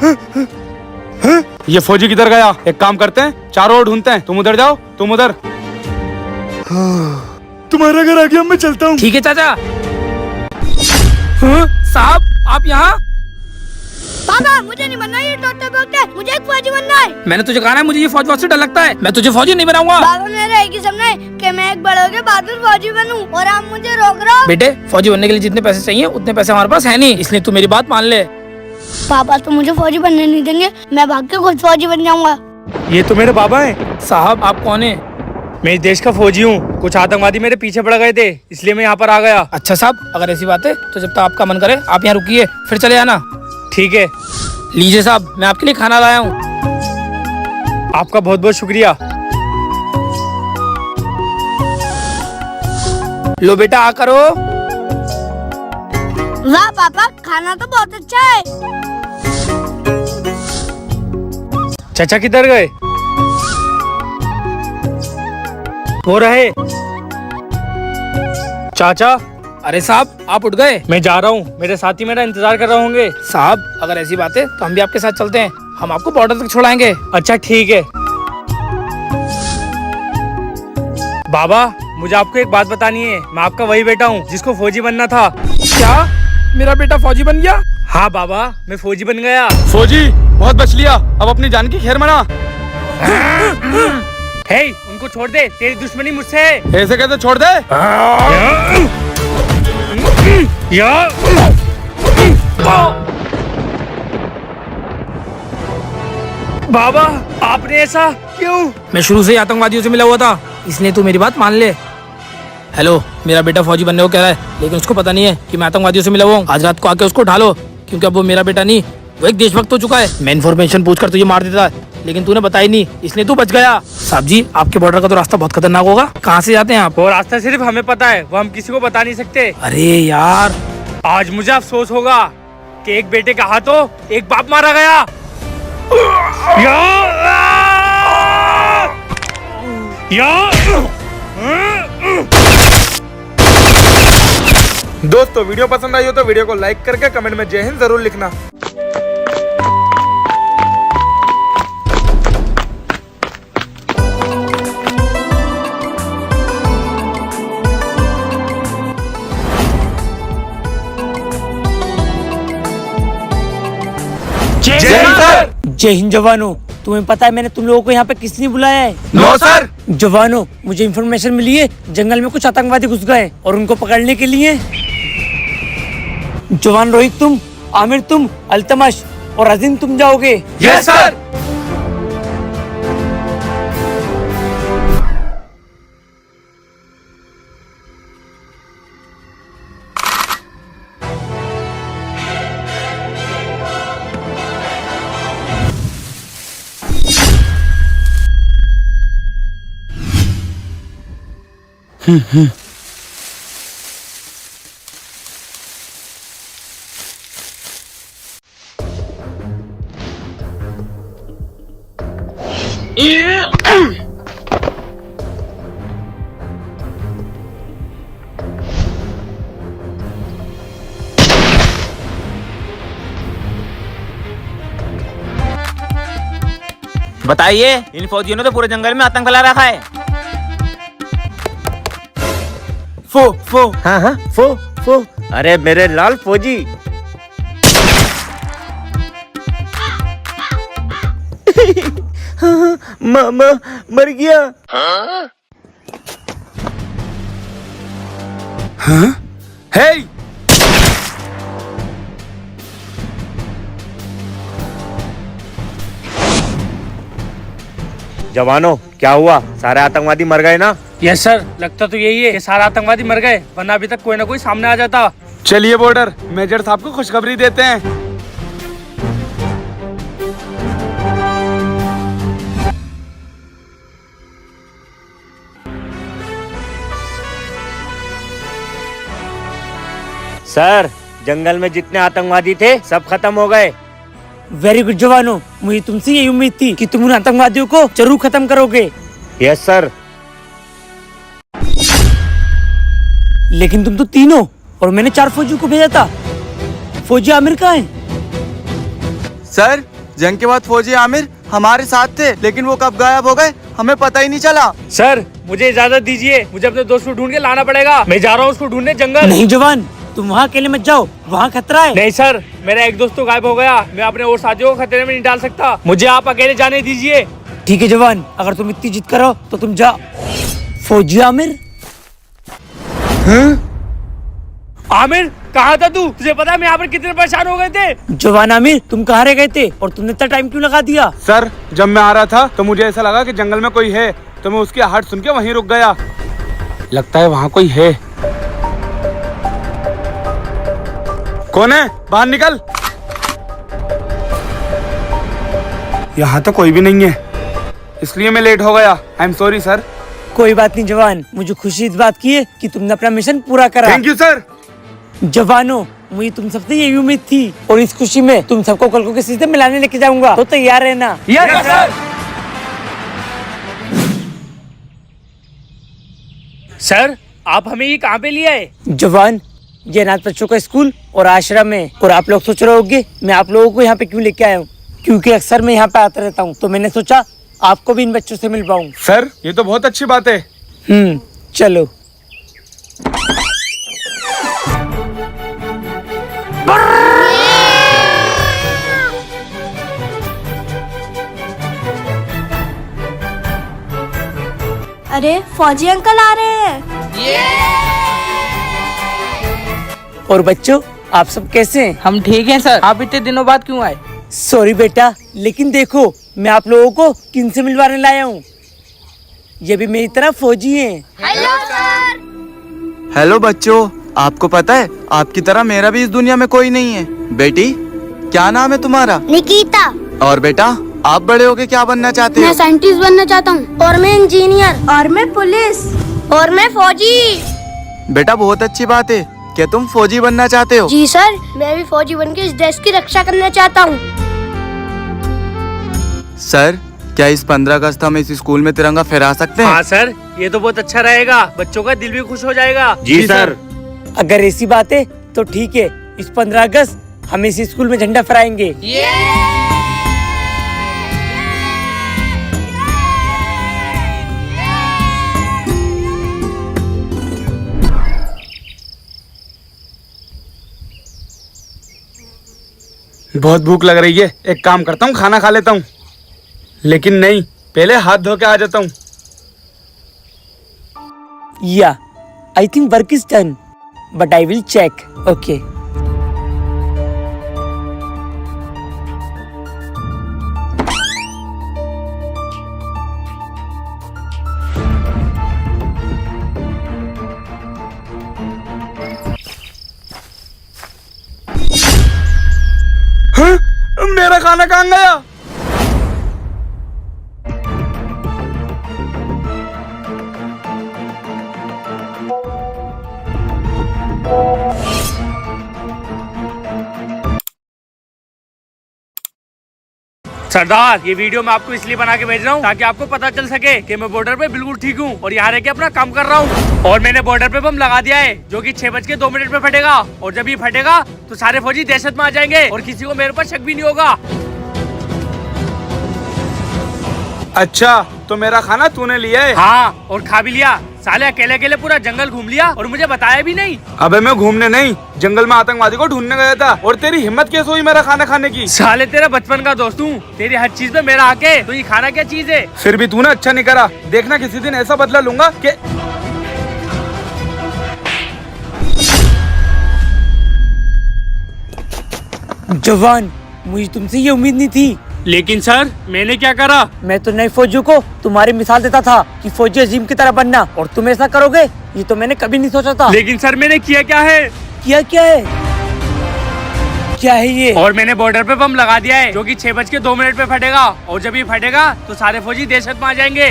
ये फौजी किधर गया? एक काम करते हैं, चारों ओर ढूंढते हैं। तुम उधर जाओ, तुम उधर। तुम्हारा घर आ गया, मैं चलता हूँ। ठीक है चाचा। साहब आप यहाँ? पापा मुझे नहीं बनना ये डॉक्टर डॉक्टर, मुझे एक फौजी बनना है। मैंने तुझे कहा ना मुझे ये फौज से डर लगता है। मैं तुझे फौजी नहीं बनाऊंगा। पापा मेरा एक ही सपना है कि मैं एक बड़े होकर बहादुर फौजी बनूं, और आप मुझे रोक रहे हो। बेटे फौजी बनने के लिए जितने पैसे चाहिए उतने पैसे हमारे पास है नहीं, इसलिए तू मेरी बात मान ले। पापा तो मुझे फौजी बनने नहीं देंगे, मैं भाग के खुद फौजी बन जाऊंगा। ये तो मेरे बाबा हैं। साहब आप कौन है? मैं इस देश का फौजी हूँ। कुछ आतंकवादी मेरे पीछे पड़ गए थे, इसलिए मैं यहाँ पर आ गया। अच्छा साहब, अगर ऐसी बात है तो जब तक आपका मन करे आप यहाँ रुकिए, फिर चले आना। ठीक है। लीजिए साहब, मैं आपके लिए खाना लाया हूँ। आपका बहुत बहुत शुक्रिया। लो बेटा आ करो। वाह पापा, खाना तो बहुत अच्छा है। चाचा किधर गए? हो रहे चाचा। अरे साहब आप उठ गए? मैं जा रहा हूँ, मेरे साथी मेरा इंतजार कर रहे होंगे। साहब अगर ऐसी बात है तो हम भी आपके साथ चलते हैं, हम आपको बॉर्डर तक छोड़ाएंगे। अच्छा ठीक है। बाबा मुझे आपको एक बात बतानी है। मैं आपका वही बेटा हूँ जिसको फौजी बनना था। क्या मेरा बेटा फौजी बन गया? हाँ बाबा, मैं फौजी बन गया। फौजी बहुत बच लिया, अब अपनी जान की खैर मना। हे उनको छोड़ दे, तेरी दुश्मनी मुझसे है। ऐसे कैसे छोड़ दे? बाबा आपने ऐसा क्यों? मैं शुरू से ही आतंकवादियों से मिला हुआ था, इसलिए तू मेरी बात मान ले। हेलो, मेरा बेटा फौजी बनने को कह रहा है, लेकिन उसको पता नहीं है कि मैं आतंकवादियों से मिला हुआ हूँ। आज रात को आके उसको उठा लो, क्योंकि अब वो मेरा बेटा नहीं, वो एक देशभक्त हो चुका है। मैं इन्फॉर्मेशन पूछकर तुझे मार देता है, लेकिन तूने बताई नहीं, इसलिए तू बच गया। साहब जी आपके बॉर्डर का तो रास्ता बहुत खतरनाक होगा, कहाँ से जाते हैं आप? वो रास्ता सिर्फ हमें पता है, वो हम किसी को बता नहीं सकते। अरे यार, आज मुझे अफसोस होगा कि एक बेटे का हाथों एक बाप मारा गया। दोस्तों वीडियो पसंद आई हो तो वीडियो को लाइक करके कमेंट में जय हिंद जरूर लिखना। जय हिंद जवानों। तुम्हें पता है मैंने तुम लोगों को यहाँ पे किस लिए बुलाया है? No sir. जवानों मुझे इन्फॉर्मेशन मिली है, जंगल में कुछ आतंकवादी घुस गए और उनको पकड़ने के लिए जवान रोहित तुम, आमिर तुम, अल्तमश और अजीम तुम जाओगे। Yes sir. बताइए, इन फौजियों ने तो पूरे जंगल में आतंक फैला रखा है। फो हाँ फो। अरे मेरे लाल फौजी। मर गया। हे जवानों क्या हुआ? सारे आतंकवादी मर गए ना? यस सर, लगता तो यही है कि सारे आतंकवादी मर गए, वरना अभी तक कोई ना कोई सामने आ जाता। चलिए बॉर्डर मेजर साहब को खुशखबरी देते हैं। सर, जंगल में जितने आतंकवादी थे सब खत्म हो गए। वेरी गुड जवानों, मुझे तुमसे यही उम्मीद थी कि तुम उन आतंकवादियों को जरूर खत्म करोगे। Yes sir. लेकिन तुम तो 3 हो और मैंने 4 फौजियों को भेजा था। फौजी आमिर कहाँ है? सर जंग के बाद फौजी आमिर हमारे साथ थे, लेकिन वो कब गायब हो गए हमें पता ही नहीं चला। सर मुझे इजाजत दीजिए, मुझे अपने दोस्त को ढूंढ के लाना पड़ेगा। मैं जा रहा हूँ उसको ढूंढने जंगल। नहीं जवान, तुम वहाँ अकेले मत जाओ, वहाँ खतरा है। नहीं सर, मेरा एक दोस्त तो गायब हो गया, मैं अपने और साथियों को खतरे में नहीं डाल सकता, मुझे आप अकेले जाने दीजिए। ठीक है जवान, अगर तुम इतनी जिद करो तो तुम जाओ। फौजी आमिर? आमिर कहाँ था तू? तुझे पता है मैं यहाँ पर कितने परेशान हो गए थे। जवान आमिर, तुम कहाँ रह गए थे और तुमने इतना टाइम क्यों लगा दिया? सर जब मैं आ रहा था तो मुझे ऐसा लगा कि जंगल में कोई है, तो मैं उसकी आहट सुन के वहीं रुक गया। लगता है वहाँ कोई है। कौन है? बाहर निकल। यहाँ तो कोई भी नहीं है, इसलिए मैं लेट हो गया। I am sorry sir. कोई बात नहीं जवान, मुझे खुशी इस बात की है कि तुमने अपना मिशन पूरा करा। Thank you sir. जवानों, मुझे तुम सबसे यही उम्मीद थी और इस खुशी में तुम सबको कल को किसी से मिलाने लेके जाऊंगा, तो तैयार रहना। Yes sir. सर आप हमें ये कहाँ पे ले आए? जवान, ये अनाथ बच्चों का स्कूल और आश्रम है। और आप लोग सोच रहे होंगे मैं आप लोगों को यहाँ पे क्यों लेके आया हूँ, क्योंकि अक्सर मैं यहाँ पे आता रहता हूँ, तो मैंने सोचा आपको भी इन बच्चों से मिल पाऊँ। सर ये तो बहुत अच्छी बात है। चलो। अरे फौजी अंकल आ रहे हैं। और बच्चों, आप सब कैसे हैं? हम ठीक हैं सर। आप इतने दिनों बाद क्यों आए? सॉरी बेटा, लेकिन देखो मैं आप लोगों को किन से मिलवाने लाया हूँ। ये भी मेरी तरह फौजी हैं। Hello sir. हेलो बच्चों, आपको पता है आपकी तरह मेरा भी इस दुनिया में कोई नहीं है। बेटी क्या नाम है तुम्हारा? निकिता। और बेटा आप बड़े होके क्या बनना चाहते मैं हो? साइंटिस्ट बनना चाहता हूँ। और मैं इंजीनियर। और मैं पुलिस। और मैं फौजी। बेटा बहुत अच्छी बात है। क्या तुम फौजी बनना चाहते हो? जी सर, मैं भी फौजी बनके इस देश की रक्षा करना चाहता हूँ। सर क्या इस 15 अगस्त हम इस स्कूल में तिरंगा फहरा सकते हैं? हाँ सर, ये तो बहुत अच्छा रहेगा, बच्चों का दिल भी खुश हो जाएगा। जी सर। अगर ऐसी बात है तो ठीक है, इस 15 अगस्त हम इस स्कूल में झंडा फहराएंगे। बहुत भूख लग रही है, एक काम करता हूँ खाना खा लेता हूँ। लेकिन नहीं, पहले हाथ धो के आ जाता हूँ। या I think work is done, but I will check. Okay. मेरा खाना कहाँ गया? सरदार, ये वीडियो मैं आपको इसलिए बना के भेज रहा हूँ ताकि आपको पता चल सके कि मैं बॉर्डर पे बिल्कुल ठीक हूँ और यहाँ रह के अपना काम कर रहा हूँ। और मैंने बॉर्डर पे बम लगा दिया है जो कि 6:02 पे फटेगा, और जब ये फटेगा तो सारे फौजी दहशत में आ जाएंगे और किसी को मेरे पर शक भी नहीं होगा। अच्छा, तो मेरा खाना तूने लिया है? हाँ, और खा भी लिया। साले अकेले अकेले पूरा जंगल घूम लिया और मुझे बताया भी नहीं। अबे मैं घूमने नहीं, जंगल में आतंकवादी को ढूंढने गया था। और तेरी हिम्मत कैसे हुई मेरा खाना खाने की? साले तेरा बचपन का दोस्त हूँ, तेरी हर चीज में मेरा हक है, तो ये खाना क्या चीज है? फिर भी तूने अच्छा नहीं करा। देखना किसी दिन ऐसा बदला लूंगा कि जवान, मुझे तुमसे ये उम्मीद नहीं थी। लेकिन सर मैंने क्या करा? मैं तो नए फौजियों को तुम्हारी मिसाल देता था कि फौजी अजीम की तरह बनना, और तुम ऐसा करोगे ये तो मैंने कभी नहीं सोचा था। लेकिन सर मैंने किया क्या है? क्या क्या है? क्या है ये? और मैंने बॉर्डर पे बम लगा दिया है जो कि 6:02 पे फटेगा, और जब ये फटेगा तो सारे फौजी दहशत में आ जाएंगे।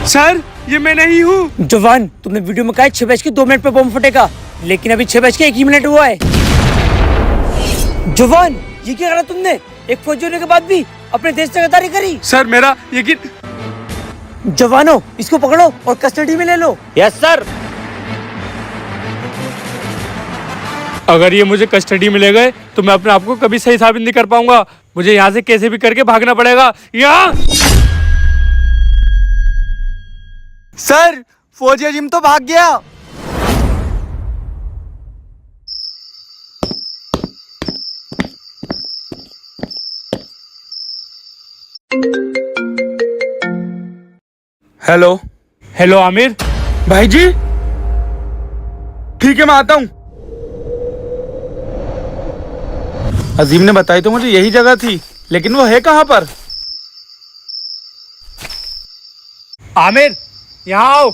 सर ये मैं नहीं हूँ। जवान, तुमने वीडियो में कहा 6:02 पे बम फटेगा, लेकिन अभी 6:01 हुआ है। जवान, ये क्या करा तुमने? एक फौजी होने के बाद भी अपने देश से गद्दारी करी। सर मेरा यकीन। जवानों, इसको पकड़ो और कस्टडी में ले लो। Yes sir. अगर ये मुझे कस्टडी में ले गए तो मैं अपने आप को कभी सही साबित नहीं कर पाऊंगा। मुझे यहाँ से कैसे भी करके भागना पड़ेगा। यहाँ सर, फौजी अजीम तो भाग गया। हेलो। हेलो आमिर। भाई जी, ठीक है मैं आता हूँ। अजीम ने बताई तो मुझे यही जगह थी, लेकिन वो है कहाँ पर? आमिर यहाँ आओ।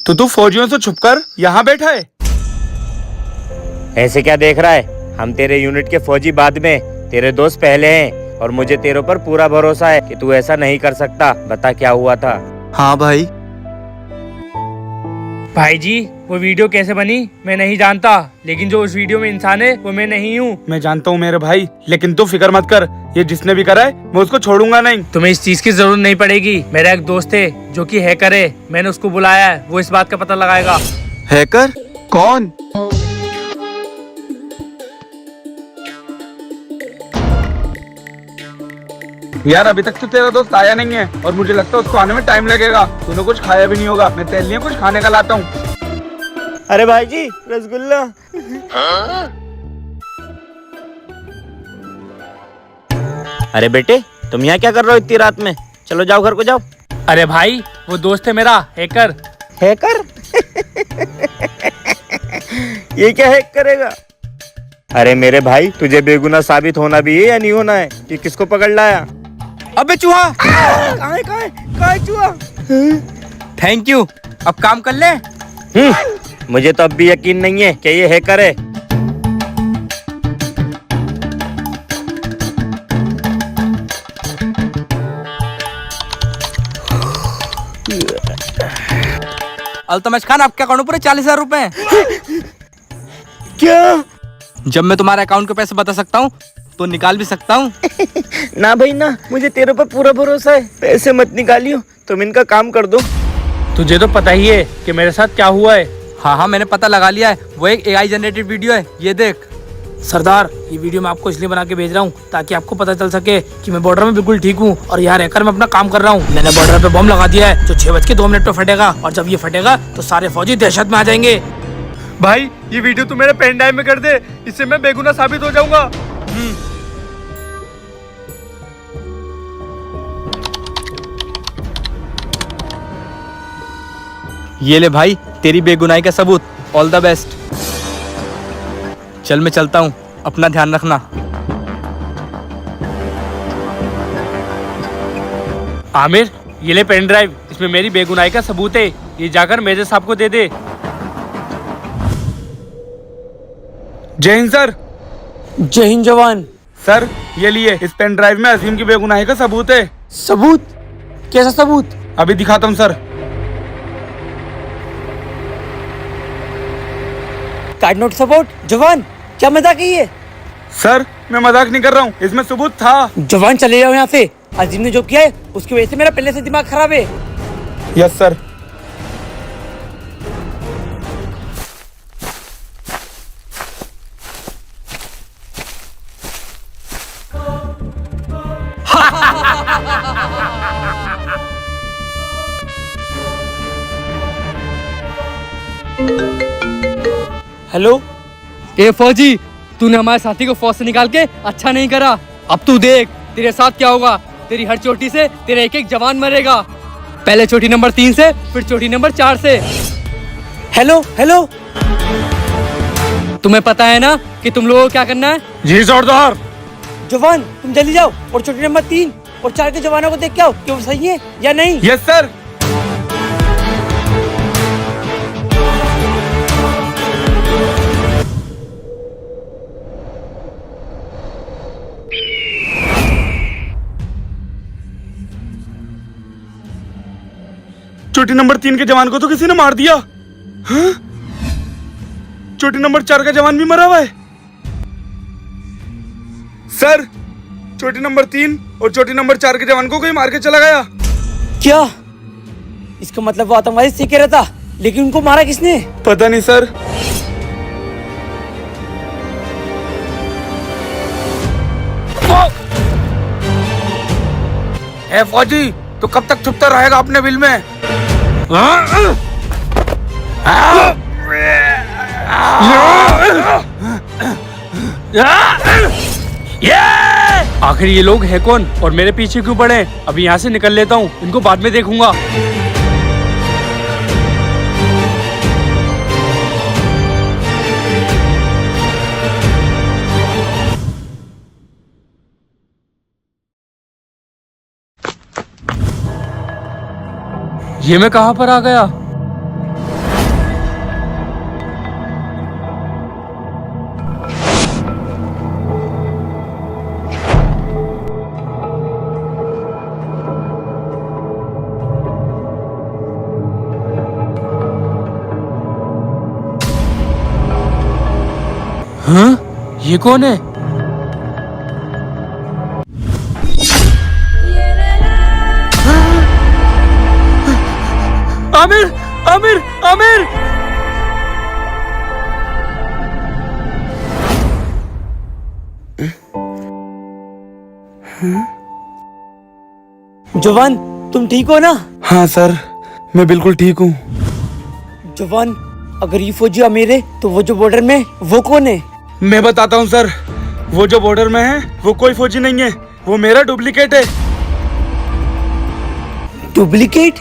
तो तू फौजियों से छुपकर यहाँ बैठा है? ऐसे क्या देख रहा है? हम तेरे यूनिट के फौजी बाद में, तेरे दोस्त पहले हैं और मुझे तेरे ऊपर पूरा भरोसा है कि तू ऐसा नहीं कर सकता। बता क्या हुआ था? हाँ भाई। भाई जी, वो वीडियो कैसे बनी मैं नहीं जानता, लेकिन जो उस वीडियो में इंसान है वो मैं नहीं हूँ। मैं जानता हूँ मेरे भाई, लेकिन तू फिक्र मत कर, ये जिसने भी करा है मैं उसको छोड़ूंगा नहीं। तुम्हें इस चीज की जरूरत नहीं पड़ेगी। मेरा एक दोस्त है जो कि हैकर है, मैंने उसको बुलाया है, वो इस बात का पता लगाएगा। हैकर? कौन? यार अभी तक तो तेरा दोस्त आया नहीं है और मुझे लगता है उसको आने में टाइम लगेगा। तूने कुछ खाया भी नहीं होगा, मैं तेरे लिए कुछ खाने का लाता हूँ। अरे भाई जी, रसगुल्ला। अरे बेटे, तुम यहाँ क्या कर रहे हो इतनी रात में? चलो जाओ, घर को जाओ। अरे भाई, वो दोस्त है मेरा हैकर। हैकर? ये क्या हैक करेगा? अरे मेरे भाई, तुझे बेगुनाह साबित होना भी है या नहीं होना है कि किसको पकड़ लाया? अबे चूहा! कहाँ है चूहा? Thank you. अब काम कर ले। मुझे तो अब भी यकीन नहीं है कि ये हैकर है। अल्तमश खान, आपके अकाउंट पर 40,000 रुपए। क्या? जब मैं तुम्हारे अकाउंट के पैसे बता सकता हूँ तो निकाल भी सकता हूँ। ना भाई ना, मुझे तेरे पर पूरा भरोसा है। पैसे मत निकालियो, तुम इनका काम कर दो। तुझे तो पता ही है कि मेरे साथ क्या हुआ है। हाँ, मैंने पता लगा लिया है। वो एक AI जनरेटेड वीडियो है, ये देख। सरदार, ये वीडियो मैं आपको इसलिए बना के भेज रहा हूँ ताकि आपको पता चल सके कि मैं बॉर्डर में बिल्कुल ठीक हूँ और यहाँ रहकर मैं अपना काम कर रहा हूँ। मैंने बॉर्डर पे बम लगा दिया है जो 6:02 पे फटेगा, और जब ये फटेगा तो सारे फौजी दहशत में आ जाएंगे। भाई, ये वीडियो तू मेरे पेन ड्राइव में कर दे, इससे मैं बेगुनाह साबित हो जाऊंगा। ये ले भाई, तेरी बेगुनाही का सबूत। All the best. चल मैं चलता हूँ, अपना ध्यान रखना। आमिर, ये ले पेन ड्राइव, इसमें मेरी बेगुनाही का सबूत है। ये जाकर मेजर साहब को दे दे। जय हिंद सर। जय हिंद जवान। सर ये लिए, इस पेन ड्राइव में अजीम की बेगुनाही का सबूत है। सबूत? कैसा सबूत? अभी दिखाता हूँ सर। Card note support. जवान, क्या मजाक है ये? सर मैं मजाक नहीं कर रहा हूँ, इसमें सबूत था। जवान चले जाओ यहाँ से। अजीम ने जो किया है उसकी वजह से मेरा पहले से दिमाग खराब है। Yes sir. हेलो। ए फौजी, तूने हमारे साथी को फौज से निकाल के अच्छा नहीं करा। अब तू देख तेरे साथ क्या होगा। तेरी हर चोटी से तेरा एक एक जवान मरेगा। पहले चोटी नंबर 3 से, फिर चोटी नंबर 4 से। Hello hello. तुम्हें पता है ना कि तुम लोगों को क्या करना है? जी सरदार। जवान, तुम जल्दी जाओ और चोटी नंबर 3 और 4 के जवानों को देख के आओ कि वो सही है या नहीं। Yes sir. चोटी नंबर 3 के जवान को तो किसी ने मार दिया। हाँ? चोटी नंबर 4 का जवान भी मरा हुआ है। सर, चोटी नंबर 3 और चोटी नंबर 4 के जवान को कोई मार के चला गया। क्या? इसका मतलब वो आतंकवादी सीख रहा था, लेकिन उनको मारा किसने? पता नहीं सर। ए फौजी, तो कब तक छुपता रहेगा अपने बिल में? आखिर ये लोग है कौन और मेरे पीछे क्यों पड़े? अभी यहाँ से निकल लेता हूँ, इनको बाद में देखूंगा। ये मैं कहाँ पर आ गया? हाँ? ये कौन है? आमिर, आमिर, आमिर! जवान, तुम ठीक हो ना? हाँ सर, मैं बिल्कुल ठीक हूँ। जवान, अगर ये फौजी आमिर है तो वो जो बॉर्डर में वो कौन है? मैं बताता हूँ सर, वो जो बॉर्डर में है वो कोई फौजी नहीं है, वो मेरा डुप्लीकेट है। डुप्लीकेट?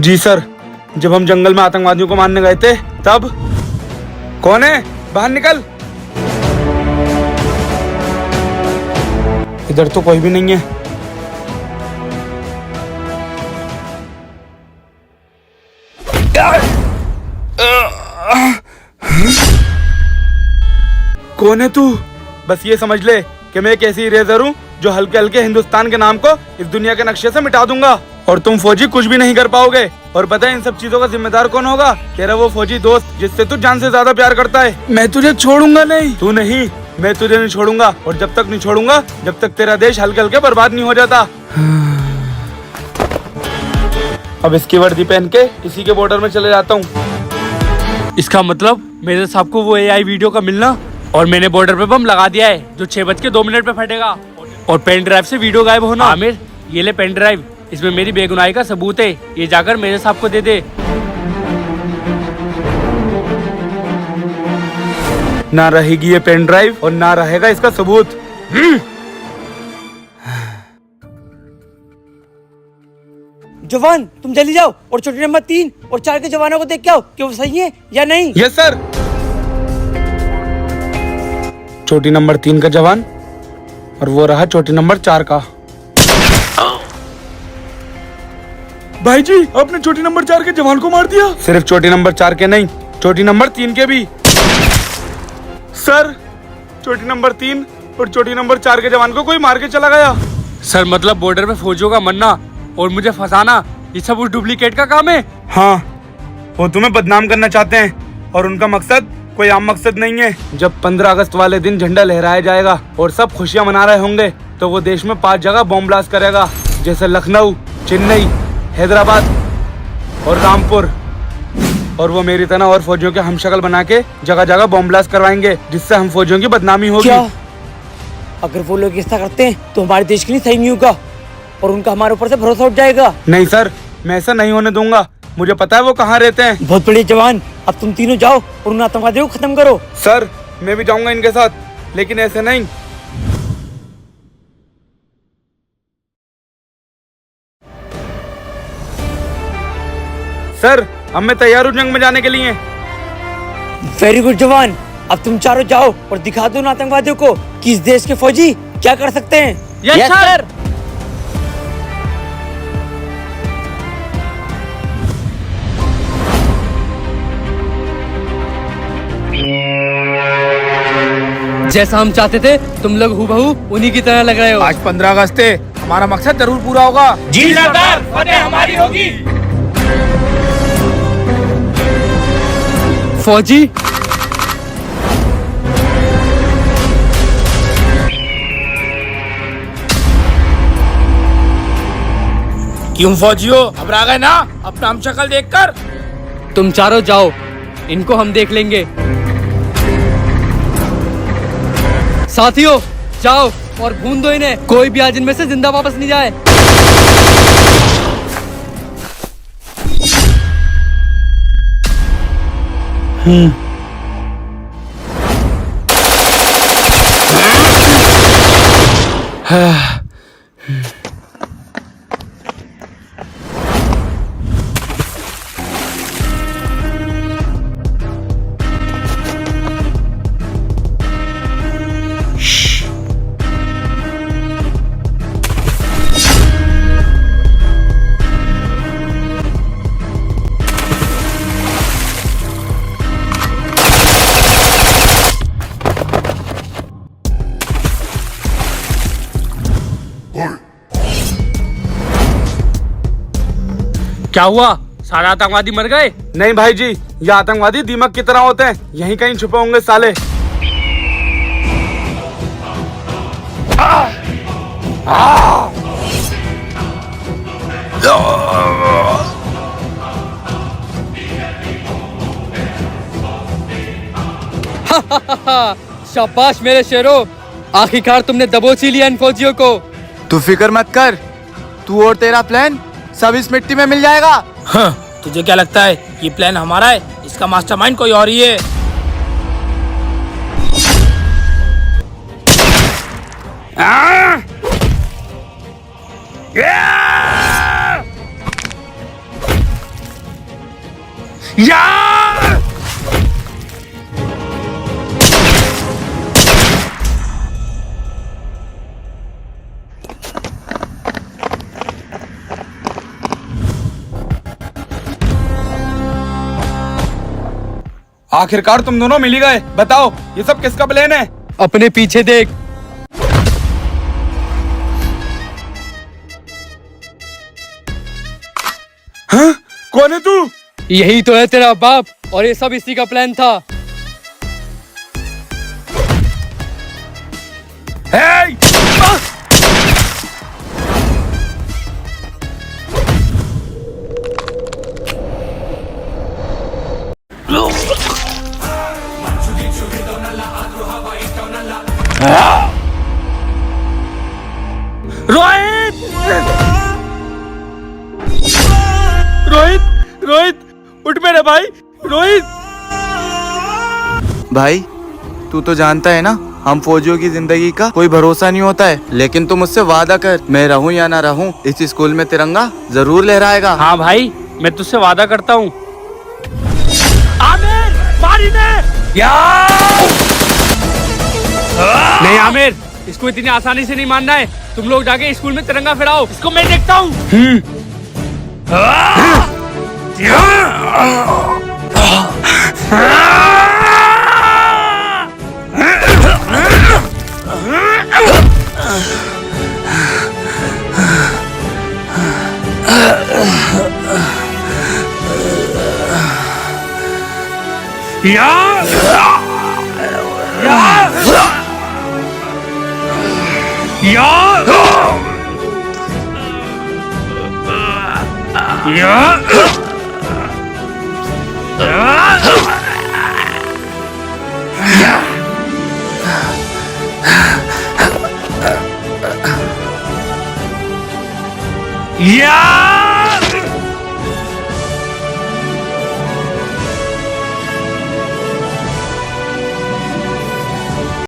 जी सर, जब हम जंगल में आतंकवादियों को मारने गए थे तब। कौन है? बाहर निकल। इधर तो कोई भी नहीं है। कौन है तू? बस ये समझ ले कि मैं एक ऐसी इरेजर हूँ जो हल्के हल्के हिंदुस्तान के नाम को इस दुनिया के नक्शे से मिटा दूंगा और तुम फौजी कुछ भी नहीं कर पाओगे। और पता है इन सब चीजों का जिम्मेदार कौन होगा? तेरा वो फौजी दोस्त जिससे तू जान से ज्यादा प्यार करता है। मैं तुझे छोड़ूंगा नहीं। तू नहीं, मैं तुझे नहीं छोड़ूंगा, और जब तक नहीं छोड़ूंगा जब तक तेरा देश हल्के हल्के बर्बाद नहीं हो जाता। अब इसकी वर्दी पहन के इसी के बॉर्डर में चले जाता हूँ। इसका मतलब मेरे साहब को वो AI वीडियो का मिलना, और मैंने बॉर्डर पे बम लगा दिया है जो 6:02 पे फटेगा, और पेन ड्राइव से वीडियो गायब होना। आमिर, ये ले पेन ड्राइव, इसमें मेरी बेगुनाही का सबूत है, ये जाकर मेरे साहब को दे दे। ना रहेगी ये पेन ड्राइव और ना रहेगा इसका सबूत। जवान, तुम जल्दी जाओ और चोटी नंबर 3 और 4 के जवानों को देख के आओ कि वो सही है या नहीं। Yes sir. चोटी नंबर 3 का जवान, और वो रहा चोटी नंबर 4 का। भाई जी, आपने चोटी नंबर 4 के जवान को मार दिया। सिर्फ चोटी नंबर 4 के नहीं, चोटी नंबर 3 के भी। सर, चोटी नंबर 3 और चोटी नंबर 4 के जवान को कोई मार के चला गया। सर, मतलब बॉर्डर पे फौजियों का मरना और मुझे फंसाना, ये सब उस डुप्लीकेट का काम है? हाँ, वो तुम्हें बदनाम करना चाहते हैं और उनका मकसद कोई आम मकसद नहीं है। जब 15 अगस्त वाले दिन झंडा लहराया जाएगा और सब खुशियां मना रहे होंगे तो वो देश में 5 जगह बॉम्ब ब्लास्ट करेगा, जैसे लखनऊ, चेन्नई, हैदराबाद और रामपुर। और वो मेरी तरह और फौजियों के हमशक्ल बना के जगह जगह बॉम्ब ब्लास्ट करवाएंगे, जिससे हम फौजियों की बदनामी होगी। क्या? अगर वो लोग ऐसा करते हैं तो हमारे देश के लिए सही नहीं होगा और उनका हमारे ऊपर से भरोसा उठ जाएगा। नहीं सर, मैं ऐसा नहीं होने दूंगा। मुझे पता है वो कहाँ रहते हैं। बहुत बढ़िया जवान, अब तुम तीनों जाओ और उन आतंकवादियों को खत्म करो। सर, मैं भी जाऊंगा इनके साथ, लेकिन ऐसे नहीं। सर, अब मैं तैयार हूँ जंग में जाने के लिए। वेरी गुड जवान, अब तुम चारों जाओ और दिखा दो उन आतंकवादियों को कि इस देश के फौजी क्या कर सकते हैं। Yes sir. जैसा हम चाहते थे तुम लोग हूबहू उन्हीं की तरह लग रहे हो। आज 15 अगस्त है, हमारा मकसद जरूर पूरा होगा। जी सरदार, फतेह हमारी होगी। फौजी, क्यों फौजियों, घबरा गए ना अपना हम शक्ल देखकर? तुम चारों जाओ, इनको हम देख लेंगे। साथियों, जाओ और भून दो इन्हें, कोई भी आज इनमें से जिंदा वापस नहीं जाए। क्या हुआ? सारे आतंकवादी मर गए? नहीं भाई जी, ये आतंकवादी दीमक की तरह होते हैं, यहीं कहीं छुपे होंगे साले। शाबाश मेरे शेरों, आखिरकार तुमने दबोच ही लिया इन फौजियों को। तू फिक्र मत कर, तू और तेरा प्लान सब इस मिट्टी में मिल जाएगा। हाँ, तुझे क्या लगता है ये प्लान हमारा है? इसका मास्टरमाइंड कोई और ही है। आखिरकार तुम दोनों मिल ही गए। बताओ ये सब किसका प्लान है? अपने पीछे देख। हाँ? कौन है तू? यही तो है तेरा बाप, और ये सब इसी का प्लान था। हे! रोहित! रोहित! रोहित! उठ मेरे भाई, रोहित! भाई तू तो जानता है ना, हम फौजियों की जिंदगी का कोई भरोसा नहीं होता है, लेकिन तू मुझसे वादा कर, मैं रहूं या ना रहूं, इस स्कूल में तिरंगा जरूर लहराएगा। हाँ भाई, मैं तुझसे वादा करता हूँ। आमिर, मार इन्हें! नहीं आमिर, इसको इतनी आसानी से नहीं मानना है। तुम लोग जाके स्कूल में तिरंगा फहराओ, इसको मैं देखता हूँ। या